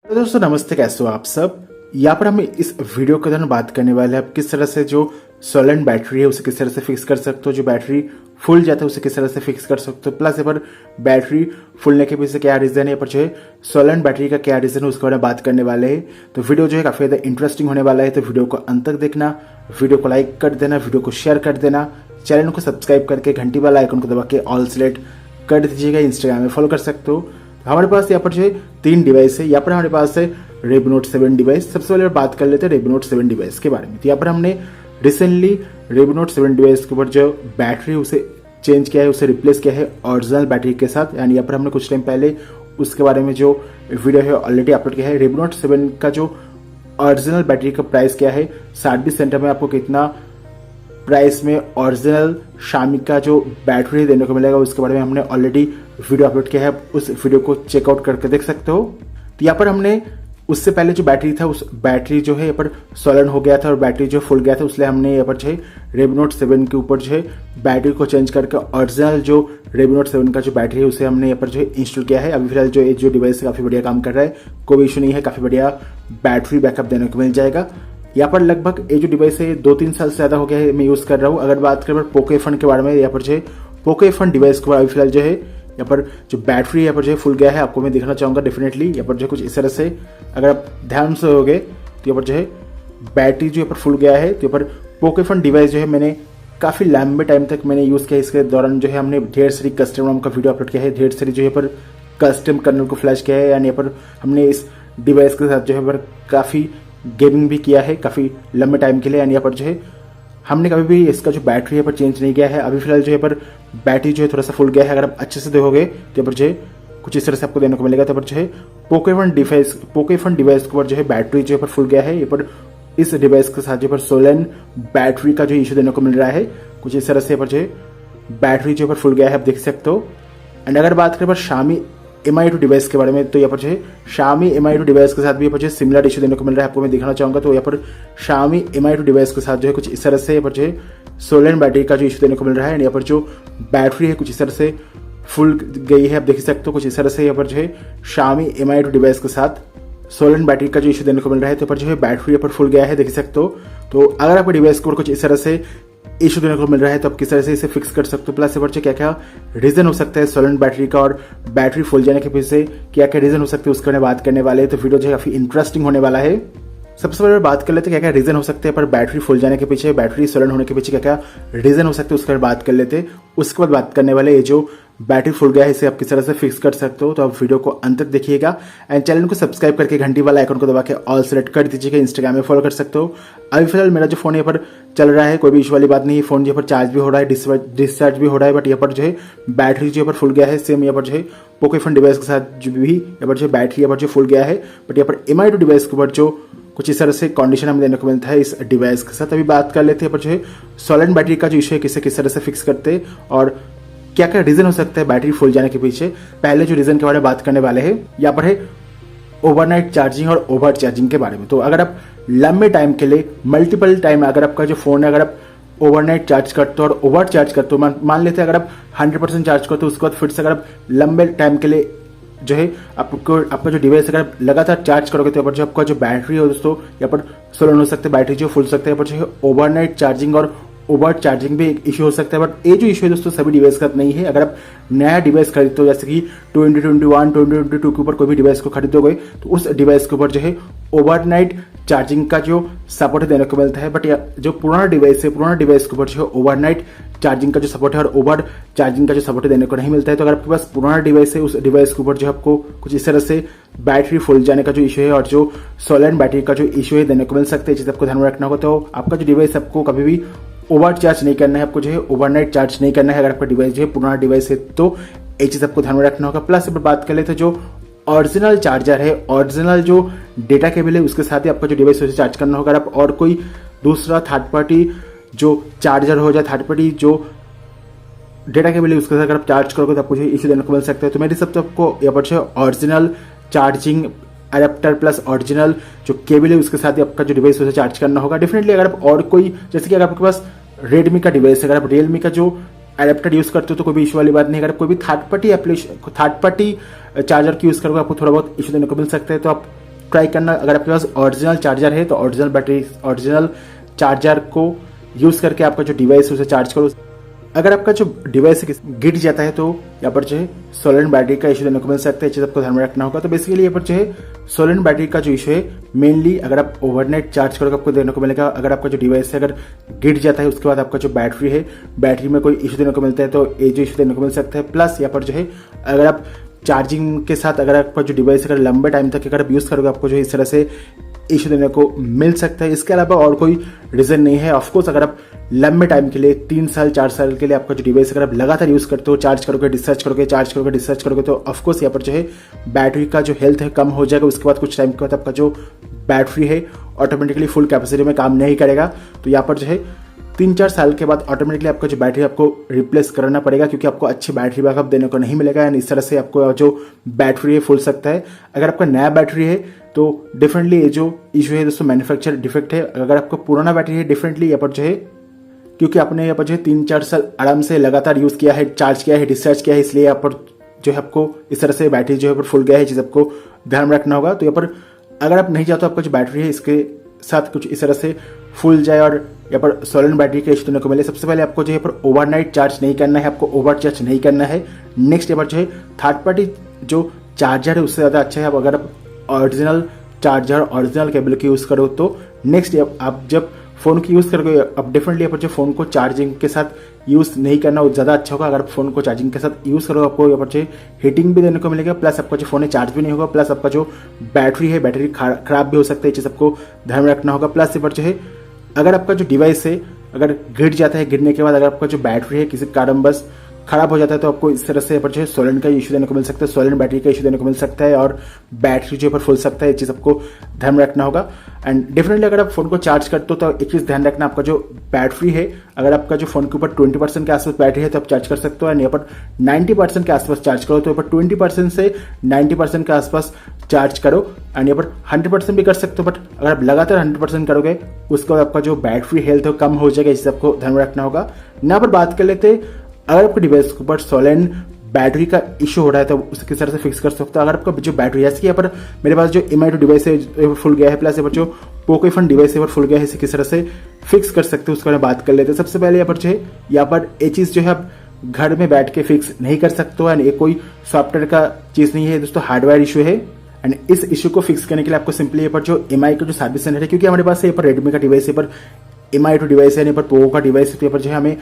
तो दोस्तों नमस्ते, कैसे हो आप सब। यहाँ पर हम इस वीडियो के दौरान बात करने वाले हैं किस तरह से जो सोलेंट बैटरी है उसे किस तरह से फिक्स कर सकते हो, जो बैटरी फुल जाता है उसे किस तरह से फिक्स कर सकते हो, प्लस यहाँ पर बैटरी फुलने के पीछे क्या रीजन है, यहाँ पर जो है सोलेंट बैटरी का क्या रीजन है उसके बारे में बात करने वाले हैं। तो वीडियो जो है काफी ज्यादा इंटरेस्टिंग होने वाला है, तो वीडियो को अंत तक देखना, वीडियो को लाइक कर देना, वीडियो को शेयर कर देना, चैनल को सब्सक्राइब करके घंटी वाला आइकन को दबा के ऑल सेलेक्ट कर दीजिएगा। इंस्टाग्राम में फॉलो कर सकते हो। हमारे पास यहाँ पर जो है 3 डिवाइस है। यहाँ पर हमारे पास है Redmi Note 7 डिवाइस। सबसे पहले बात कर लेते हैं Redmi Note 7 डिवाइस के बारे में। तो यहाँ पर हमने रिसेंटली Redmi Note 7 डिवाइस के ऊपर जो बैटरी उसे चेंज किया है, उसे रिप्लेस किया है ओरिजिनल बैटरी के साथ। यानी यहाँ पर हमने कुछ टाइम पहले उसके बारे में जो वीडियो है ऑलरेडी अपलोड किया है। Redmi Note 7 का जो ओरिजिनल बैटरी का प्राइस क्या है, 60 सेंटर में आपको कितना प्राइस में ओरिजिनल शामी का जो बैटरी देने को मिलेगा उसके बारे में हमने ऑलरेडी वीडियो अपलोड किया है। उस वीडियो को चेकआउट करके देख सकते हो। तो यहाँ पर हमने उससे पहले जो बैटरी था उस बैटरी जो है यहाँ पर सोलन हो गया था और बैटरी जो फुल गया था, इसलिए हमने यहाँ पर जो है Redmi Note 7 के ऊपर जो है बैटरी को चेंज करके ओरिजिनल जो Redmi Note 7 का जो बैटरी है उसे हमने यहाँ पर जो है इंस्टॉल किया है। अभी फिलहाल जो डिवाइस है काफी बढ़िया काम कर रहा है, कोई इशू नहीं है, काफी बढ़िया बैटरी बैकअप देने को मिल जाएगा। यहाँ पर लगभग ये जो डिवाइस है 2-3 साल से ज्यादा हो गया है मैं यूज कर रहा हूँ। अगर बात करें पोको F1 के बारे में, यहाँ पर जो है पोको F1 डिवाइस के अभी फिलहाल जो है यहाँ पर जो बैटरी यहाँ पर जो है फुल गया है, आपको मैं दिखाना चाहूंगा डेफिनेटली। यहाँ पर जो है कुछ इस तरह से अगर आप ध्यान से होगे तो यहाँ पर जो है बैटरी जो यहाँ पर फुल गया है। तो यहाँ पर पोको F1 डिवाइस जो है मैंने काफी लंबे टाइम तक मैंने यूज किया। इसके दौरान जो है हमने ढेर सारी कस्टम रोम का वीडियो अपलोड किया है, ढेर सारी जो है पर कस्टम कर्नल को फ्लैश किया है। यानी यहाँ पर हमने इस डिवाइस के साथ जो है पर काफी गेमिंग भी किया है काफी लंबे टाइम के लिए। यानी यहाँ पर जो है हमने कभी भी इसका जो बैटरी है पर चेंज नहीं किया है। अभी फिलहाल जो है पर बैटरी जो है थोड़ा सा फुल गया है। अगर आप अच्छे से देखोगे तो पर जो है कुछ इस तरह से आपको देने को मिलेगा। तो पर जो है पोको F1 डिवाइस के ऊपर जो है बैटरी जो है पर फुल गया है। ये पर इस डिवाइस के साथ जो पर सोलन बैटरी का जो इशू देने को मिल रहा है, कुछ इस तरह से पर जो है बैटरी जो है पर फुल गया है, आप देख सकते हो। एंड अगर बात करें पर Xiaomi Mi2 डिवाइस के बारे में, तो यहाँ पर जो है Xiaomi Mi2 डिवाइस के साथ भी यहाँ पर जो है सिमिलर इशू देने को मिल रहा है, आपको मैं दिखाना चाहूंगा। तो यहाँ पर Xiaomi Mi2 डिवाइस के साथ जो है कुछ इस तरह से यहाँ पर जो है सोलन बैटरी का जो इशू देने को मिल रहा है। यहाँ पर जो बैटरी है कुछ इस तरह से फुल गई है, आप देख सकते हो। कुछ इस तरह से यहाँ पर जो है Xiaomi Mi2 डिवाइस के साथ सोलन बैटरी का जो इशू देने को मिल रहा है, तो पर जो है बैटरी यहाँ पर फुल गया है, देख सकते हो। तो अगर आपके डिवाइस के ऊपर कुछ इस तरह से इशू देने को मिल रहा है तो आप किस तरह से इसे फिक्स कर सकते हो, प्लस यहाँ पर क्या क्या रीजन हो सकता है सोलन बैटरी का और बैटरी फुल जाने के पीछे क्या क्या रीजन हो सकते हैं उसके बारे में बात करने वाले हैं। तो वीडियो जो है काफी इंटरेस्टिंग होने वाला है। सबसे पहले बात कर लेते हैं क्या क्या रीजन हो सकते हैं पर बैटरी फुल जाने के पीछे, बैटरी सोलन होने के पीछे क्या क्या रीजन हो सकते हैं उसके बारे में बात कर लेते हैं। उसके बाद बात करने वाले ये जो बैटरी फुल गया है इसे आप किस तरह से फिक्स कर सकते हो। तो आप वीडियो को अंत तक देखिएगा एंड चैनल को सब्सक्राइब करके घंटी वाला आइकन को दबा के ऑल सेलेक्ट कर दीजिएगा। इंस्टाग्राम में फॉलो कर सकते हो। अभी फिलहाल मेरा जो फोन यहाँ पर चल रहा है, कोई भी इशू वाली बात नहीं है। फोन यहाँ पर चार्ज भी हो रहा है, डिस्चार्ज भी हो रहा है, बट यहाँ पर जो है बैटरी जो यहाँ पर फुल गया है। सेम यहाँ पर जो है पोको F1 डिवाइस के साथ जो भी यहाँ पर जो बैटरी यहाँ पर जो फुल गया है, बट यहाँ पर Mi2 डिवाइस के ऊपर जो कुछ इस तरह से कंडीशन हमें देने को मिलता है इस डिवाइस के साथ। अभी बात कर लेते हैं पर जो है सोलन बैटरी का जो इशू है किस तरह से फिक्स करते हैं और क्या क्या रीजन हो सकता है बैटरी फुल जाने के पीछे। पहले जो रीजन के बारे में बात करने वाले हैं यहाँ पर है ओवरनाइट चार्जिंग और ओवर चार्जिंग के बारे में। तो अगर आप लंबे टाइम के लिए मल्टीपल टाइम अगर आपका जो फोन है अगर आप ओवरनाइट चार्ज करते हो और ओवर चार्ज करते हो, मान लेते हैं अगर आप 100% चार्ज करते हो, उसके बाद फिर से अगर आप लंबे टाइम के लिए जो है आपका जो डिवाइस अगर लगातार चार्ज करोगे तो यहाँ पर जो आपका जो बैटरी है दोस्तों यहाँ पर सोलन हो सकता है, बैटरी जो फुल सकता है। यहाँ पर जो है ओवरनाइट चार्जिंग और ओवर चार्जिंग भी एक इशू हो सकता है, बट ये जो इशू है दोस्तों सभी डिवाइस का नहीं है। अगर आप नया डिवाइस खरीदते हो जैसे कि 2021 2022 के ऊपर कोई भी डिवाइस को खरीदोगे तो उस डिवाइस के ऊपर जो है ओवरनाइट चार्जिंग का जो सपोर्ट देने को मिलता है, बट जो पुराना डिवाइस है पुराना डिवाइस के ऊपर जो है ओवरनाइट चार्जिंग का जो सपोर्ट है और ओवर चार्जिंग का जो सपोर्ट देने को नहीं मिलता है। तो अगर आपके पास पुराना डिवाइस है उस डिवाइस के ऊपर जो आपको कुछ इस तरह से बैटरी फुल जाने का जो इशू है और जो सोलन बैटरी का जो इशू है देने को मिल सकता है, चीज आपको ध्यान में रखना होगा। तो आपका जो डिवाइस आपको कभी भी ओवर चार्ज नहीं करना है, आपको जो है ओवरनाइट चार्ज नहीं करना है। अगर आपका डिवाइस जो है पुराना डिवाइस है तो ये चीज आपको ध्यान में रखना होगा। प्लस पर बात कर ले तो जो ओरिजिनल चार्जर है, ओरिजिनल जो डेटा केबल है उसके साथ ही आपका जो डिवाइस है उसे चार्ज करना होगा। अगर आप और कोई दूसरा थर्ड पार्टी जो चार्जर हो जाए, थर्ड पार्टी जो डेटा केबल है उसके साथ अगर आप चार्ज करोगे तो आपको जो इशू देने को मिल सकता है। तो मेरे सब तो आपको यहाँ पर जो original charging adapter plus original जो केबल है उसके साथ ही आपका जो डिवाइस है उसे चार्ज करना होगा। डेफिनेटली अगर आप और कोई जैसे कि अगर आपके पास रेडमी का डिवाइस है, अगर आप रियलमी का जो एडेप्टर यूज करते हो तो कोई भी इशू वाली बात नहीं। अगर कोई भी थर्ड पार्टी चार्जर की यूज करोगे आपको थोड़ा बहुत इशू देने को मिल सकता है। तो आप ट्राई करना। अगर आपके पास ओरिजिनल चार्जर है तो ओरिजिनल बैटरी, ओरिजिनल चार्जर को यूज़ करके आपका जो डिवाइस है उसे चार्ज करो। अगर आपका जो डिवाइस है गिर जाता है तो यहाँ पर जो है सोलर बैटरी का इशू देने को मिल सकता है। चीज़ आपको ध्यान में रखना होगा। तो बेसिकली यहाँ पर जो है सोलर बैटरी का जो इशू है मेनली अगर आप ओवरनाइट चार्ज करोगे आपको देने को मिलेगा। अगर आपका जो डिवाइस है अगर गिर जाता है उसके बाद आपका जो बैटरी है, बैटरी में कोई इशू देने को मिलता है तो ये जो इशू देने को मिल सकता है। प्लस यहाँ पर जो है अगर आप चार्जिंग के साथ अगर आपका जो डिवाइस अगर लंबे टाइम तक अगर आप यूज़ करोगे आपको जो इस तरह से इशू देने को मिल सकता है। इसके अलावा और कोई रीज़न नहीं है। ऑफकोर्स अगर आप लंबे टाइम के लिए 3 साल 4 साल के लिए आपका जो डिवाइस अगर आप लगातार यूज़ करते हो, चार्ज करोगे डिस्चार्ज करोगे, चार्ज करोगे डिस्चार्ज करोगे, तो ऑफकोर्स यहाँ पर जो है बैटरी का जो हेल्थ है कम हो जाएगा। उसके बाद कुछ टाइम के बाद आपका जो बैटरी है ऑटोमेटिकली फुल कैपेसिटी में काम नहीं करेगा। तो यहाँ पर जो है 3-4 साल के बाद ऑटोमेटिकली आपका जो बैटरी आपको रिप्लेस करना पड़ेगा, क्योंकि आपको अच्छी बैटरी बैकअप देने को नहीं मिलेगा। एंड इस तरह से आपको जो बैटरी है फूल सकता है। अगर आपका नया बैटरी है तो डिफरेंटली ये जो इशू है दोस्तों मैन्युफैक्चर डिफेक्ट है। अगर आपका पुराना बैटरी है डिफरेंटली यहाँ पर जो है, क्योंकि आपने यहाँ पर जो है 3-4 साल आराम से लगातार यूज़ किया है, चार्ज किया है, डिस्चार्ज किया है, इसलिए यहाँ पर जो है आपको इस तरह से बैटरी जो है पर फुल गया है। चीज़ आपको ध्यान रखना होगा। तो यहाँ पर अगर आप नहीं चाहते आपका जो बैटरी है इसके साथ कुछ इस तरह से फुल जाए और यहाँ पर सोलर बैटरी का इशू देने को मिले, सबसे पहले आपको जो है पर ओवरनाइट चार्ज नहीं करना है, आपको ओवर चार्ज नहीं करना है। नेक्स्ट यहाँ पर जो है थर्ड पार्टी जो चार्जर है उससे ज़्यादा अच्छा है अगर आप ओरिजिनल चार्जर ओरिजिनल केबल की यूज़ करो। तो नेक्स्ट आप जब फ़ोन की यूज़ करोगे अब डेफिनेटली यहाँ पर जो फ़ोन को चार्जिंग के साथ यूज़ नहीं करना वो ज़्यादा अच्छा होगा। अगर आप फ़ोन को चार्जिंग के साथ यूज़ करोगे आपको यहाँ पर जो हीटिंग भी देने को मिलेगा, प्लस आपका जो फ़ोन है चार्ज भी नहीं होगा, प्लस आपका जो बैटरी है बैटरी खराब भी हो सकता है। चीज़ आपको ध्यान में रखना होगा। प्लस यहाँ पर जो है अगर आपका जो डिवाइस है अगर गिर जाता है, गिरने के बाद अगर आपका जो बैटरी है किसी कारणवश खराब हो जाता है तो आपको इस तरह से यहाँ पर जो है सोलर का इशू देने को मिल सकता है, सोलर बैटरी का इशू देने को मिल सकता है और बैटरी जो है पर फुल सकता है। ये चीज़ आपको ध्यान में रखना होगा। एंड डेफिनेटली अगर आप फोन को चार्ज करते हो तो एक चीज़ ध्यान रखना, आपका जो बैटरी है अगर आपका जो फोन के ऊपर 20% के आसपास बैटरी है तो आप चार्ज कर सकते हो। एंड यहाँ पर 90% के आसपास चार्ज करो तो यहाँ पर 20% से 90% के आसपास चार्ज करो। एंड यहाँ पर 100% भी कर सकते हो, बट अगर आप लगातार 100% करोगे उसके बाद आपका जो बैटरी हेल्थ है कम हो जाएगा। इसे आपको ध्यान में रखना होगा। यहाँ पर बात कर लेते हैं अगर आपके डिवाइस के ऊपर सोलर बैटरी का इशू हो रहा है तो उसे किस तरह से फिक्स कर सकते हो। अगर आपका जो बैटरी है, जैसे यहाँ पर मेरे पास जो MI2 डिवाइस है फुल गया है, प्लस यहाँ पर जो पोकोफोन डिवाइस है फुल गया है, इसे किस तरह से फिक्स कर सकते हो उसके बारे में बात कर लेते हैं। सबसे पहले यहाँ पर जो है यहाँ पर ये चीज़ जो है आप घर में बैठ के फिक्स नहीं कर सकते हो। एंड ये कोई सॉफ्टवेयर का चीज़ नहीं है दोस्तों, हार्डवेयर इशू है। एंड इस इशू को फिक्स करने के लिए आपको सिंपली यहाँ पर जो MI का जो सर्विस सेंटर है, क्योंकि हमारे पास यहाँ पर रेडमी का डिवाइस है, पर MI2 डिवाइस है, यहाँ पर पोको का डिवाइस है, तो यहाँ पर जो है हमें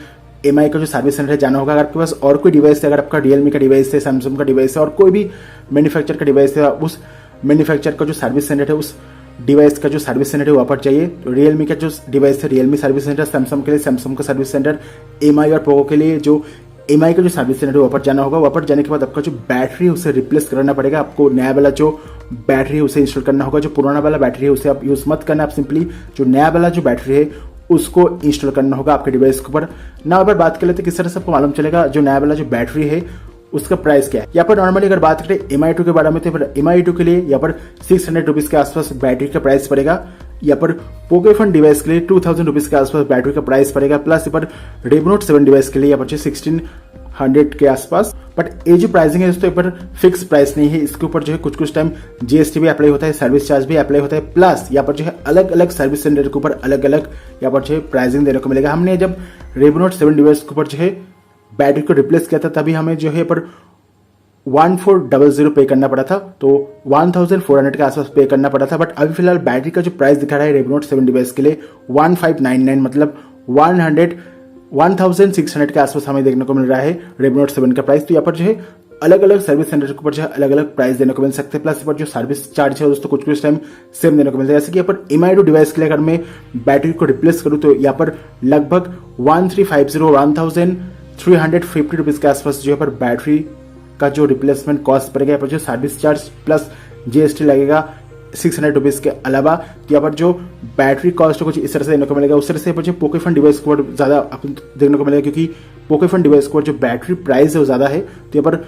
MI का जो सर्विस सेंटर है जाना होगा। अगर आपके पास और कोई डिवाइस है, अगर आपका रियलमी का डिवाइस है, सैमसंग का डिवाइस है और कोई भी मैन्युफैक्चर का डिवाइस है, उस मैन्युफैक्चर का जो सर्विस सेंटर है उस डिवाइस का जो सर्विस सेंटर है वहाँ पर चाहिए। तो रियलमी का जो डिवाइस है रियलमी सर्विस सेंटर, सैमसंग के लिए सैमसंग का सर्विस सेंटर, MI और पोको के लिए जो MI का जो सर्विस सेंटर है वहाँ पर जाना होगा। वहाँ पर जाने के बाद आपका जो बैटरी है उसे रिप्लेस करना पड़ेगा। आपको नया वाला जो बैटरी है उसे इंस्टॉल करना होगा। जो पुराना वाला बैटरी है उसे आप यूज़ मत करना, आप सिंपली जो नया वाला जो बैटरी है उसको इंस्टॉल करना होगा आपके डिवाइस के ऊपर। ना पर बात कर लेते किस तरह से आपको मालूम चलेगा जो नया वाला जो बैटरी है उसका प्राइस क्या है। यहाँ पर नॉर्मली अगर बात करें MI2 के बारे में तो MI2 के लिए यहाँ पर 600 रुपीज़ के आसपास बैटरी का प्राइस पड़ेगा। यहाँ पर पोकोफोन डिवाइस के लिए 2000 रुपीज़ के आसपास बैटरी का प्राइस पड़ेगा। प्लस यहाँ पर Redmi Note 7 डिवाइस के लिए यहाँ पर 1600 के आसपास। बट ये जो प्राइसिंग है दोस्तों यहाँ पर फिक्स प्राइस नहीं है, इसके ऊपर जो है कुछ टाइम GST भी अप्लाई होता है, सर्विस चार्ज भी अप्लाई होता है। प्लस यहाँ पर जो है अलग अलग सर्विस सेंटर के ऊपर अलग अलग यहाँ पर जो है प्राइसिंग देने को मिलेगा। हमने जब Redmi Note 7 डिवाइस के ऊपर जो है बैटरी को रिप्लेस किया था तभी हमें जो है पर 1400 पे करना पड़ा था, तो 1400 के आसपास पे करना पड़ा था। बट अभी फिलहाल बैटरी का जो प्राइस दिखा रहा है Redmi Note 7 डिवाइस के लिए 1599 मतलब 1600 के आसपास हमें देखने को मिल रहा है Redmi Note 7 का प्राइस। तो यहाँ पर जो है अलग अलग सर्विस सेंटर के ऊपर जो है अलग अलग प्राइस देने को मिल सकते हैं। प्लस यहाँ पर जो सर्विस चार्ज है दोस्तों कुछ टाइम सेम देने को मिलता है। जैसे कि यहाँ पर MI2 डिवाइस के लिए अगर मैं बैटरी को रिप्लेस करूँ तो यहाँ पर लगभग 1350 रुपीज़ के आसपास जो है पर बैटरी का जो रिप्लेसमेंट कॉस्ट पड़ेगा। यहाँ पर जो सर्विस चार्ज प्लस GST लगेगा 600 रुपीज़ के अलावा। यहाँ पर जो बैटरी कॉस्ट कुछ इस तरह से देने को मिलेगा। उस तरह से यहाँ पर जो पोकोफोन डिवाइस को ज़्यादा देखने को मिलेगा, क्योंकि पोकोफोन डिवाइस को जो बैटरी प्राइस है वो ज़्यादा है। तो यहाँ पर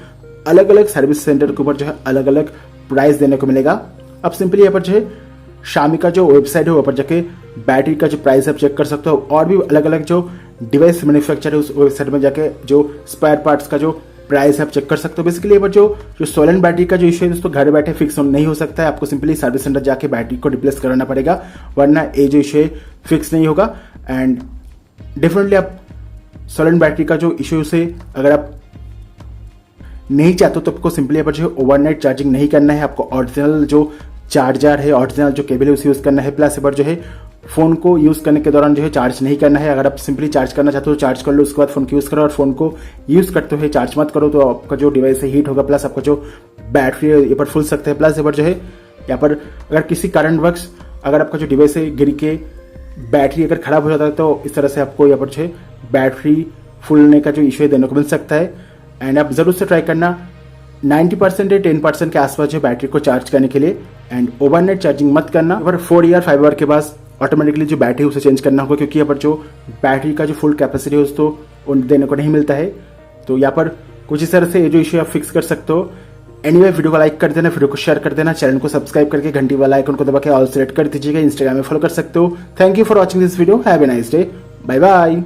अलग अलग सर्विस सेंटर के ऊपर जो है अलग अलग प्राइस देने को मिलेगा। अब सिंपली यहाँ पर जो है Xiaomi का जो वेबसाइट है वहाँ पर जाके बैटरी का जो प्राइस आप चेक कर सकते हो। और भी अलग अलग जो डिवाइस मैन्युफैक्चर है उस वेबसाइट में जाके जो स्पेयर पार्ट्स का जो प्राइस आप चेक कर सकते हो। बेसिकली ये जो सोलन बैटरी का जो इशू है दोस्तों, घर बैठे फिक्स नहीं हो सकता है, आपको सिंपली सर्विस सेंटर जाके बैटरी को रिप्लेस कराना पड़ेगा, वरना ये जो इशू है फिक्स नहीं होगा। एंड डेफिनेटली आप सोलन बैटरी का जो इशू से अगर आप नहीं चाहते हो तो आपको सिंपली पर जो है ओवरनाइट चार्जिंग नहीं करना है, आपको ओरिजिनल जो चार्जर है, ओरिजिनल जो केबल है उसे यूज़ करना है। प्लस पर जो है फ़ोन को यूज़ करने के दौरान जो है चार्ज नहीं करना है। अगर आप सिंपली चार्ज करना चाहते हो तो चार्ज कर लो, उसके बाद फ़ोन को यूज़ करो, और फ़ोन को यूज़ करते हुए चार्ज मत करो तो आपका जो डिवाइस है हीट होगा, प्लस आपका जो बैटरी है ये पर फूल सकता है। प्लस यहाँ पर जो है यहाँ पर अगर किसी कारणवश अगर आपका जो डिवाइस है गिर के बैटरी अगर खराब हो जाता है तो इस तरह से आपको यहाँ पर जो है बैटरी फूलने का जो इशू है देने को मिल सकता है। एंड आप ज़रूर से ट्राई करना 90% या 10% के आसपास जो बैटरी को चार्ज करने के लिए। एंड ओवरनाइट चार्जिंग मत करना, पर 4 या 5 आवर के बाद ऑटोमेटिकली जो बैटरी है उसे चेंज करना होगा, क्योंकि यहाँ पर जो बैटरी का जो फुल कैपेसिटी है उसको देने को नहीं मिलता है। तो यहाँ पर कुछ इस तरह से ये जो इशू आप फिक्स कर सकते हो। एनीवे वीडियो को लाइक कर देना, वीडियो को शेयर कर देना, चैनल को सब्सक्राइब करके घंटी वाला आइकन को दबा के ऑल सेलेक्ट कर दीजिएगा। इंस्टाग्राम में फॉलो कर सकते हो। Thank you for watching this video, have a nice day, bye bye.